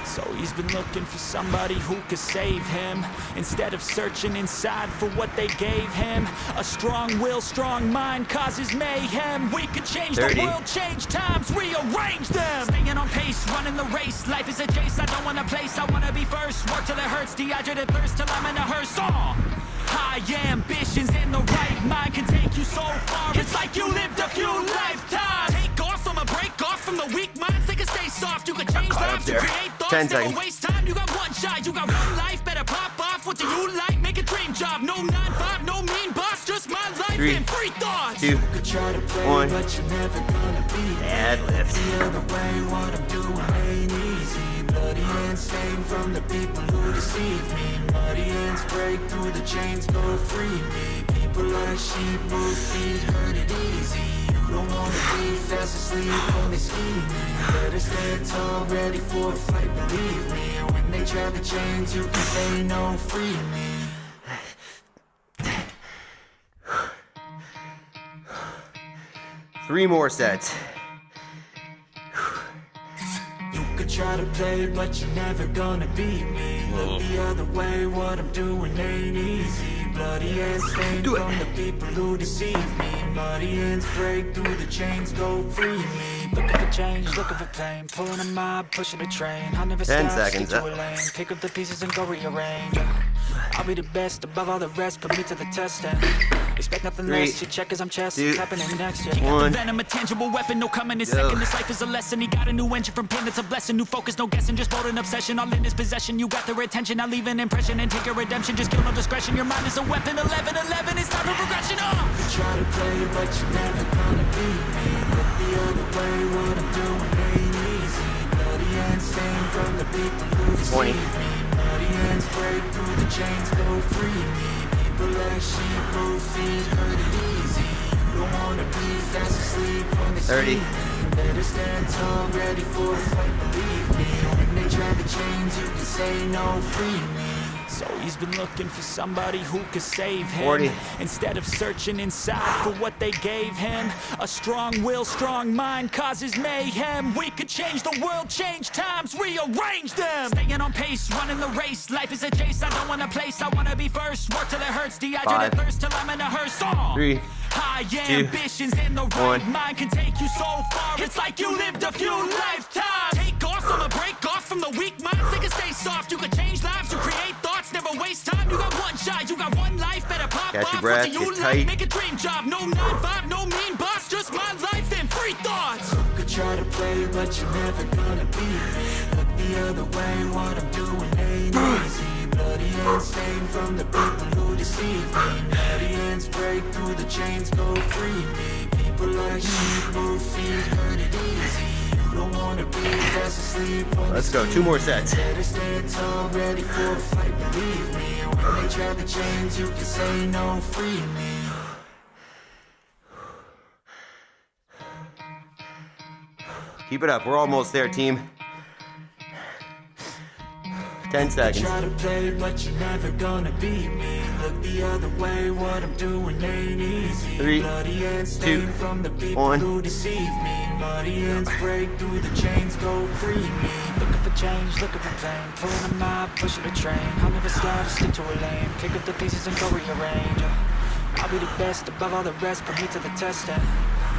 Speaker 2: So he's been looking for somebody who could save him, instead of searching inside for what they gave him. A strong will, strong mind causes mayhem. We could change
Speaker 1: 30.
Speaker 2: the world, change times, rearrange them. Staying on pace, running the race. Life is a chase, I don't want a place. I want to be first, work till it hurts, dehydrated thirst till I'm in a hearse. High ambitions in the right mind can take you so far. It's like you lived a few lifetimes. Take off from a break off from the weak minds. They can stay soft. You can change lives, you create thoughts.
Speaker 1: 10
Speaker 2: never
Speaker 1: seconds.
Speaker 2: waste time. You got one shot, you got one life. Better pop off. What do you like? Make a dream job. No 9-5, no mean boss. Just my life
Speaker 1: 3,
Speaker 2: and free thoughts.
Speaker 1: 2, 1. Deadlift.
Speaker 3: Bloody hands stained from the people who deceive me. Muddy hands break through the chains, go free me. People like sheep move feet, hurt it easy. You don't wanna be fast asleep, only scheming. Better stand tall, ready for a fight, believe me. And when they try the chains, you can say no, free me.
Speaker 1: Three more sets.
Speaker 3: Try to play, but you're never gonna beat me. Look the other way, what I'm doing ain't easy. Bloody hands stained from the people who deceive me. Muddy hands break through the chains, go free me.
Speaker 2: Looking for change, looking for pain. Pulling a mob, pushing a train. I'll never
Speaker 1: 10
Speaker 2: stop,
Speaker 1: seconds,
Speaker 2: stick to a lane. Pick up the pieces and go rearrange. I'll be the best above all the rest, put me to the test and expect nothing
Speaker 1: 3,
Speaker 2: less. You check as I'm chest,
Speaker 1: 2,
Speaker 2: it's happening next. Yeah.
Speaker 1: 1.
Speaker 2: Venom, a tangible weapon, no coming in second. This life is a lesson. He got a new engine from pain, it's a blessing. New focus, no guessing, just bold and obsession. All in his possession, you got their attention. I leave an impression and take a redemption. Just kill no discretion. Your mind is a weapon. 11-11, it's time for progression.
Speaker 3: You try to play, but you're never gonna beat me. Look the other way, what I'm doing ain't easy. Bloody hands stained from the people who deceive me. Muddy hands break through the chains, go free me. People like sheep move feet, hurt it easy. You don't wanna be fast asleep on the
Speaker 1: 30.
Speaker 3: Better stand tall, ready for a fight, believe me. When they try the chains, you can say no, free me.
Speaker 2: So he's been looking for somebody who could save him,
Speaker 1: 40.
Speaker 2: instead of searching inside for what they gave him. A strong will, strong mind causes mayhem. We could change the world, change times, rearrange them. Staying on pace, running the race. Life is a chase, I don't want a place. I want to be first, work till it hurts, dehydrated
Speaker 1: 5,
Speaker 2: thirst till I'm in a hearse.
Speaker 1: 3,
Speaker 2: High
Speaker 1: 2,
Speaker 2: ambitions in the right
Speaker 1: 1.
Speaker 2: mind can take you so far. It's like you lived a few lifetimes. Take off from a break off from the weak minds. They can stay soft. You can change lives. You create thoughts. Never waste time. You got one shot. You got one life. Better pop
Speaker 1: Catch
Speaker 2: off.
Speaker 1: your breath,
Speaker 2: What do you
Speaker 1: get
Speaker 2: like?
Speaker 1: tight.
Speaker 2: Make a dream job. No 9-5, no mean boss. Just my life and free thoughts.
Speaker 3: You could try to play, but you're never gonna beat me. Look the other way, what I'm doing ain't easy. Bloody hands stained from the people who deceive me. Muddy hands break through the chains, go free me. People like sheep move feet, hurt it easy. You don't wanna be fast asleep on
Speaker 1: Let's go. 2 more sets.
Speaker 3: Better stand tall, ready for a fight, believe me. And when they try the chains, you can say no, free me.
Speaker 1: Keep it up. We're almost there, team. 10 seconds.
Speaker 3: Try to play, but you're never gonna beat me. Look the other way, what I'm doing ain't easy.
Speaker 1: 3,
Speaker 3: Bloody hands
Speaker 1: 2,
Speaker 3: stained from the people
Speaker 1: 1.
Speaker 3: who deceive me. Muddy hands break through the chains, go free me.
Speaker 2: Looking for change, looking for pain. Pulling a mob, pushing a train. I'll never stop, stick to a lane. Pick up the pieces and go rearrange. I'll be the best above all the rest, put me to the test and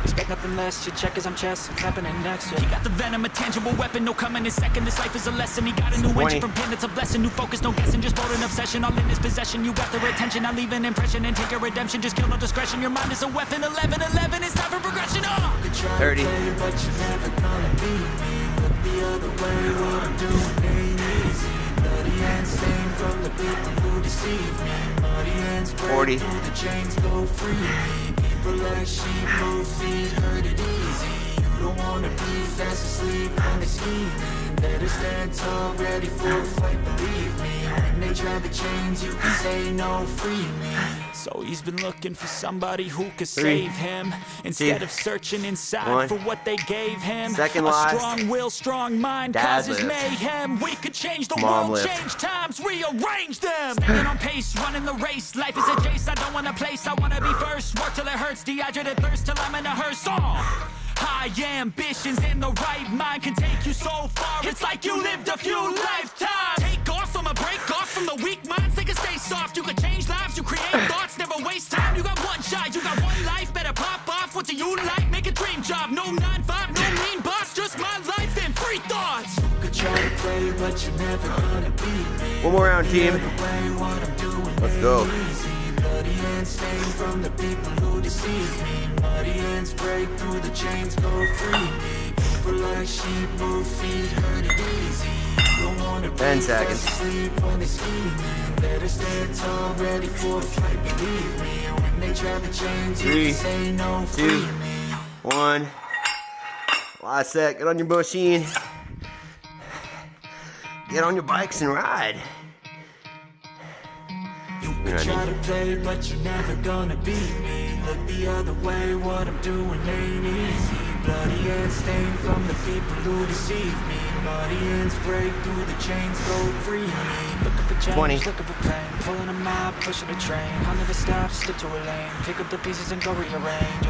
Speaker 2: expect nothing less. You check as I'm chest, what's happening next? Yeah. He got the venom, a tangible weapon, no coming in second. This life is a lesson. He got a new
Speaker 1: 20.
Speaker 2: engine from pain, it's a blessing. New focus, no guessing, just bold and obsession. All in his possession, you got their attention. I leave an impression and take a redemption. Just kill no discretion. Your mind is a weapon. 11-11, it's time for progression.
Speaker 1: 30.
Speaker 3: Play, but you're never gonna beat me. Look the other way, what I'm doing ain't easy. Bloody hands stained from the people who deceive me. Muddy hands break
Speaker 1: 40.
Speaker 3: through the chains, go free me. People like sheep move feet, hurt it easy. You don't wanna be fast asleep on the scheme. Better stand tall, ready for a fight, believe me. When they try the chains, you can say no, free me.
Speaker 2: So he's been looking for somebody who could save him, instead of searching inside for what they gave him.
Speaker 1: Second
Speaker 2: a
Speaker 1: last.
Speaker 2: strong will, strong mind causes mayhem. We could change the world, change times, rearrange them. Staying on pace, running the race. Life is a chase, I don't want a place, I want to be first. Work till it hurts, dehydrated thirst till I'm in a hearse. High ambitions in the right mind can take you so far. It's like you lived a few lifetimes. Take off from a break off from the weak minds. They can stay soft. You can change lives. You create thoughts. Never waste time. You got one shot. You got one life. Better pop off. What do you like? Make a dream job. No 9-5. No mean boss. Just my life and free thoughts. You could try to play, but you're never gonna beat me.
Speaker 1: One more round, team. Let's go.
Speaker 3: Bloody hands stained from the people who deceive me. Muddy hands break through the chains, go free me. People like sheep move feet, hurt it easy. You don't wanna
Speaker 1: 10 seconds.
Speaker 3: Sleep when they scheme. Better stand tall, ready for a fight, believe me. When they try to change, you can say no, free
Speaker 1: 2,
Speaker 3: me.
Speaker 1: 1. Last set. Get on your machine. Get on your bikes and ride.
Speaker 3: You try to play, but you're never gonna beat me. Look the other way, what I'm doing ain't easy. Bloody hands stained from the people who deceive me. Muddy hands break through the chains, go free me. Looking for change,
Speaker 1: 20.
Speaker 3: looking for pain. Pulling a mob, pushing a train. I'll never stop, stick to a lane. Pick up the pieces and go rearrange.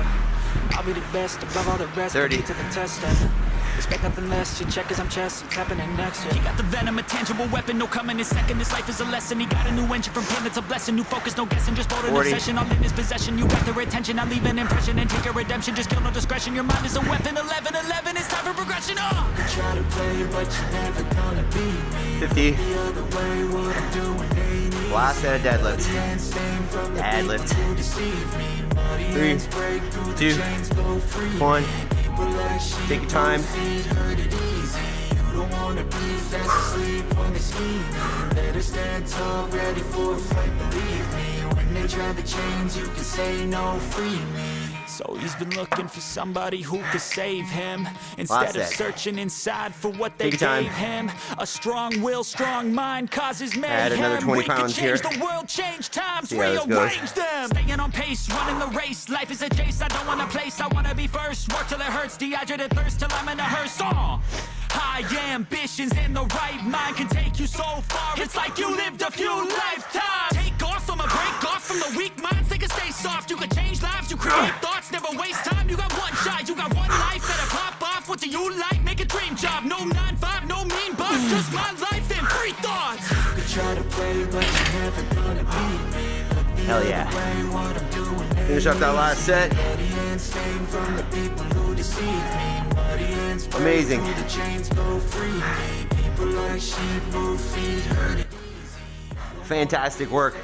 Speaker 3: I'll be the best above all the rest.
Speaker 1: 30.
Speaker 3: To the test and expect nothing less. Your check is I'm chest. What's happening next?
Speaker 2: He got the venom, a tangible weapon, no coming in second. This life is a lesson. He got a new engine from pain, it's a blessing. New focus, no guessing, just bought an
Speaker 1: 40.
Speaker 2: obsession. All in his possession, you got their attention. I leave an impression and take a redemption. Just kill no discretion. Your mind is a weapon. 11-11, it's time for progression.
Speaker 3: You try to play, but you're never gonna beat me.
Speaker 1: 50.
Speaker 3: The other way, what I'm doing ain't easy.
Speaker 1: Last set of deadlifts. Deadlift. 3, 2, 1. Take your time.
Speaker 3: You don't wanna be fast asleep when they scheme. Better stand tall, ready for a fight, believe me. When they try to change, you can say no, free me.
Speaker 2: So he's been looking for somebody who could save him, instead of
Speaker 1: set.
Speaker 2: searching inside for what they
Speaker 1: Take your time.
Speaker 2: gave him. A strong will, strong mind causes mayhem.
Speaker 1: Add another 20
Speaker 2: we could
Speaker 1: pounds
Speaker 2: change
Speaker 1: here.
Speaker 2: the world, change times,
Speaker 1: See how this
Speaker 2: rearrange
Speaker 1: goes.
Speaker 2: them. Staying on pace, running the race. Life is a chase, I don't want a place, I want to be first. Work till it hurts, dehydrated thirst till I'm in a hearse. High ambitions in the right mind can take you so far. It's like you lived a few lifetimes. Take off from a break off from the weak minds. They can stay soft. You can change lives. You create thoughts. Never waste time. You got one shot. You got one life. Better pop off. What do you like? Make a dream job. No 9-5. No mean boss. Just my life and free thoughts.
Speaker 3: You could try to play, but you're never gonna beat me. Look the
Speaker 1: Hell yeah.
Speaker 3: other way, what I'm doing ain't
Speaker 1: Finish up that last set.
Speaker 3: Bloody hands stained from the people who deceive me. Muddy hands break
Speaker 1: Amazing.
Speaker 3: through the chains, go free me. People like sheep move feet, hurt it.
Speaker 1: Fantastic work.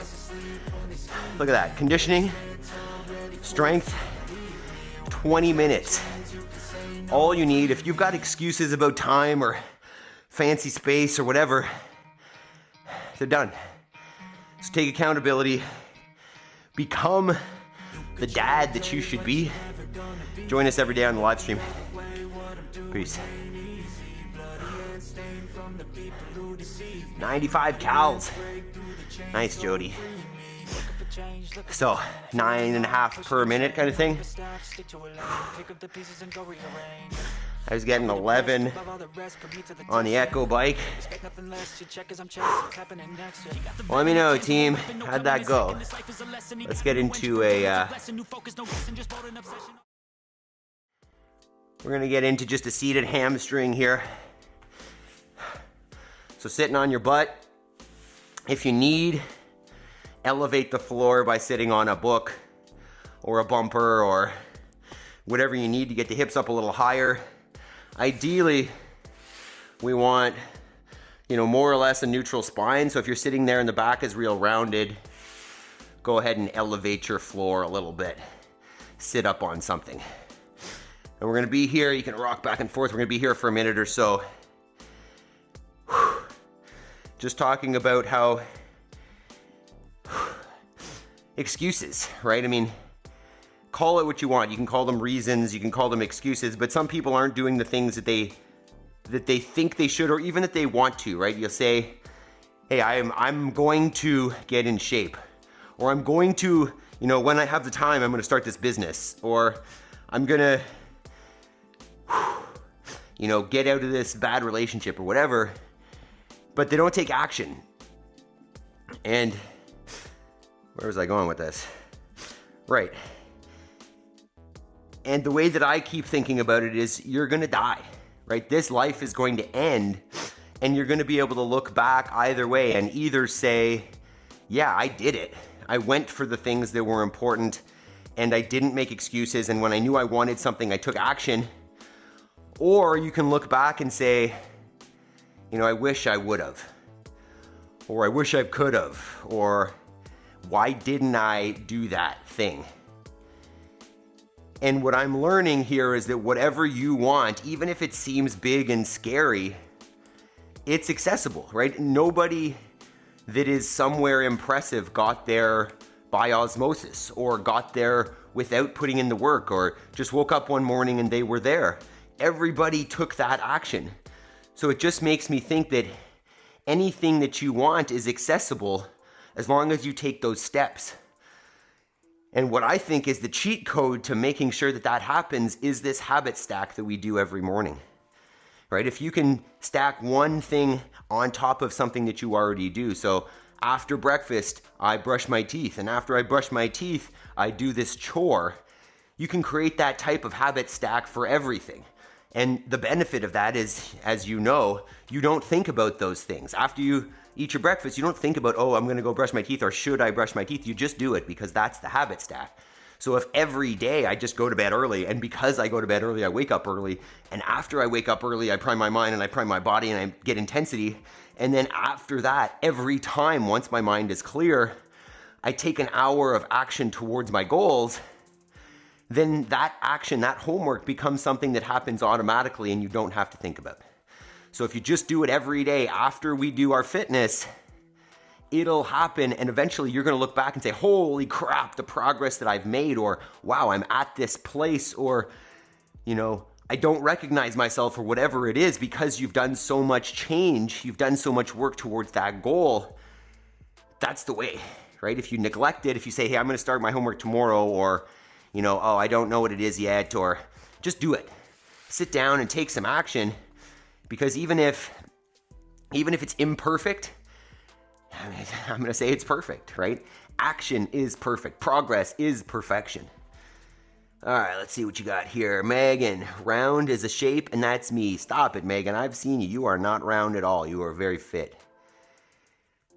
Speaker 1: Look at that. Conditioning, strength, 20 minutes. All you need, if you've got excuses about time or fancy space or whatever, they're done. So take accountability. Become the dad that you should be. Join us every day on the live stream. Peace. 95 cals. Nice, Jody. So 9.5 per minute kind of thing. I was getting 11 on the Echo bike. Well, let me know, team. How'd that go? Let's get into we're gonna get into just a seated hamstring here. So sitting on your butt. If you need, elevate the floor by sitting on a book or a bumper or whatever you need to get the hips up a little higher. Ideally, we want, more or less a neutral spine. So if you're sitting there and the back is real rounded, go ahead and elevate your floor a little bit. Sit up on something. And we're gonna be here, you can rock back and forth. We're gonna be here for a minute or so. Just talking about how excuses, right? I mean, call it what you want. You can call them reasons, you can call them excuses, but some people aren't doing the things that they think they should, or even that they want to, right? You'll say, hey, I'm going to get in shape, Or I'm going to, when I have the time, I'm going to start this business. Or I'm going to, get out of this bad relationship or whatever. But they don't take action. And where was I going with this? Right. And the way that I keep thinking about it is you're going to die, right? This life is going to end, and you're going to be able to look back either way and either say, yeah, I did it. I went for the things that were important, and I didn't make excuses, and when I knew I wanted something, I took action. Or you can look back and say, I wish I would have. Or I wish I could have. Or why didn't I do that thing? And what I'm learning here is that whatever you want, even if it seems big and scary, it's accessible, right? Nobody that is somewhere impressive got there by osmosis or got there without putting in the work or just woke up one morning and they were there. Everybody took that action. So it just makes me think that anything that you want is accessible as long as you take those steps. And what I think is the cheat code to making sure that that happens is this habit stack that we do every morning, right? If you can stack one thing on top of something that you already do. So after breakfast, I brush my teeth. And after I brush my teeth, I do this chore. You can create that type of habit stack for everything. And the benefit of that is, as you know, you don't think about those things. After you eat your breakfast, you don't think about, I'm going to go brush my teeth or should I brush my teeth? You just do it because that's the habit stack. So if every day I just go to bed early, and because I go to bed early, I wake up early, and after I wake up early, I prime my mind and I prime my body and I get intensity, and then after that, every time, once my mind is clear, I take an hour of action towards my goals, then that action, that homework becomes something that happens automatically and you don't have to think about. So if you just do it every day after we do our fitness, it'll happen, and eventually you're gonna look back and say, holy crap, the progress that I've made, or wow, I'm at this place, or, I don't recognize myself, or whatever it is, because you've done so much change, you've done so much work towards that goal. That's the way, right? If you neglect it, if you say, hey, I'm gonna start my homework tomorrow, or, I don't know what it is yet, or just do it. Sit down and take some action, because even if it's imperfect, I'm going to say it's perfect, right? Action is perfect. Progress is perfection. All right, let's see what you got here. Megan, round is a shape, and that's me. Stop it, Megan. I've seen you. You are not round at all. You are very fit.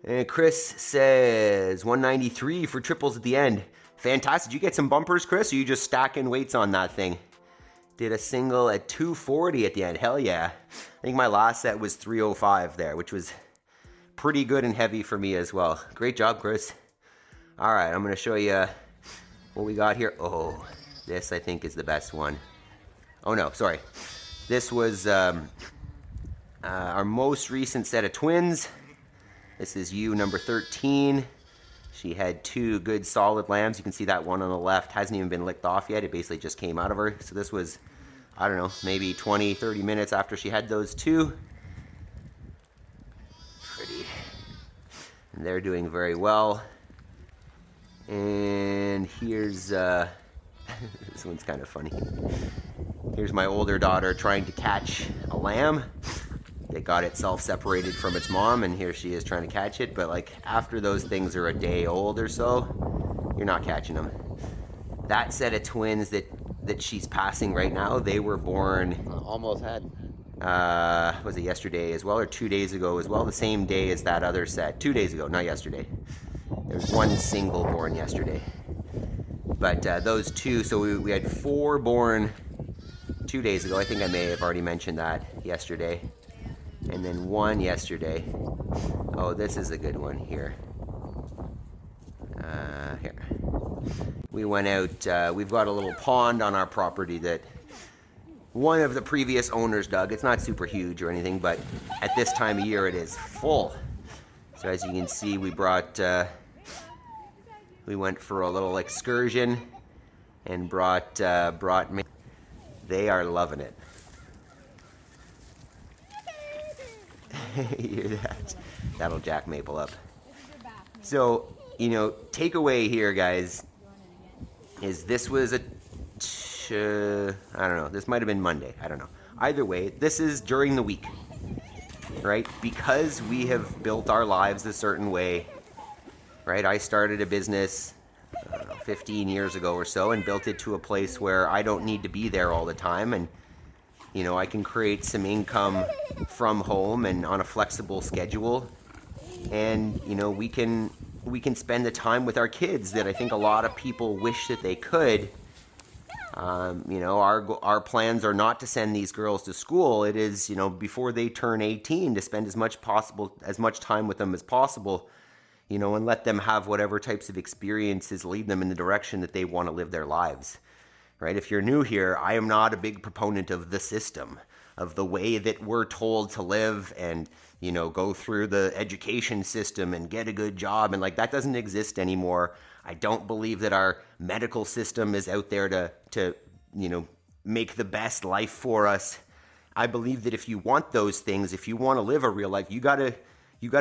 Speaker 1: And Chris says 193 for triples at the end. Fantastic. Did you get some bumpers, Chris, or are you just stacking weights on that thing? Did a single at 240 at the end. Hell yeah. I think my last set was 305 there, which was pretty good and heavy for me as well. Great job, Chris. All right, I'm going to show you what we got here. Oh, this I think is the best one. Oh no, sorry. This was our most recent set of twins. This is number 13. She had 2 good solid lambs. You can see that one on the left hasn't even been licked off yet. It basically just came out of her. So this was, I don't know, maybe 20, 30 minutes after she had those 2. Pretty. And they're doing very well. And here's, this one's kind of funny. Here's my older daughter trying to catch a lamb. They got itself separated from its mom, and here she is trying to catch it. But like after those things are a day old or so, you're not catching them. That set of twins that she's passing right now, they were born almost had was it yesterday as well, or 2 days ago as well? The same day as that other set. 2 days ago, not yesterday. There's one single born yesterday. But those 2, so we had 4 born 2 days ago. I think I may have already mentioned that yesterday. And then 1 yesterday. Oh, this is a good one here. Here. We went out, we've got a little pond on our property that one of the previous owners dug. It's not super huge or anything, but at this time of year it is full. So as you can see, we went for a little excursion and brought they are loving it. You hear that? That'll jack Maple up. So takeaway here, guys, is this was I don't know, this might have been Monday, I don't know. Either way, this is during the week, right? Because we have built our lives a certain way, right? I started a business 15 years ago or so and built it to a place where I don't need to be there all the time, and I can create some income from home and on a flexible schedule, and we can spend the time with our kids that I think a lot of people wish that they could. Our plans are not to send these girls to school. It is, before they turn 18, to spend as much time with them as possible, and let them have whatever types of experiences lead them in the direction that they want to live their lives, right? If you're new here, I am not a big proponent of the system, of the way that we're told to live and, go through the education system and get a good job. And that doesn't exist anymore. I don't believe that our medical system is out there to make the best life for us. I believe that if you want those things, if you want to live a real life, you gotta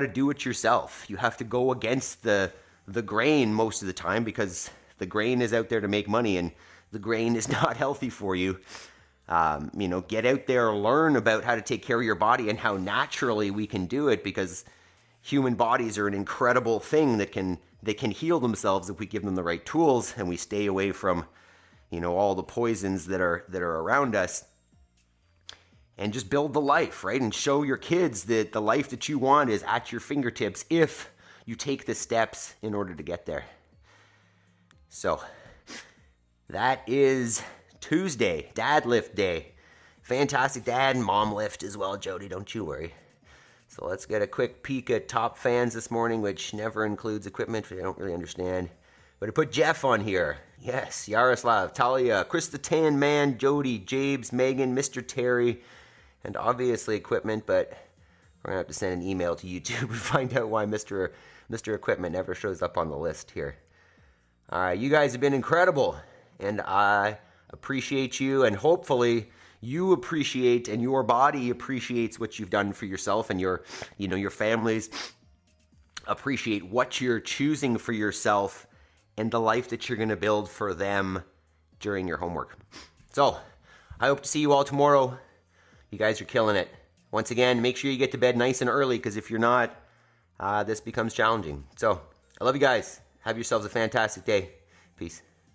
Speaker 1: do it yourself. You have to go against the grain most of the time, because the grain is out there to make money, and the grain is not healthy for you. Get out there, learn about how to take care of your body and how naturally we can do it, because human bodies are an incredible thing that can heal themselves if we give them the right tools and we stay away from, all the poisons that are around us, and just build the life, right? And show your kids that the life that you want is at your fingertips if you take the steps in order to get there. So that is Tuesday, Dadlift Day. Fantastic dad and mom lift as well, Jody, don't you worry. So let's get a quick peek at top fans this morning, which never includes equipment, which I don't really understand. But I put Jeff on here. Yes, Yaroslav, Talia, Chris the Tan Man, Jody, Jabes, Megan, Mr. Terry, and obviously equipment, but we're going to have to send an email to YouTube to find out why Mr. Equipment never shows up on the list here. All right, you guys have been incredible, and I appreciate you, and hopefully you appreciate and your body appreciates what you've done for yourself, and your families appreciate what you're choosing for yourself and the life that you're going to build for them during your homework. So I hope to see you all tomorrow. You guys are killing it. Once again, make sure you get to bed nice and early, because if you're not, this becomes challenging. So I love you guys. Have yourselves a fantastic day. Peace.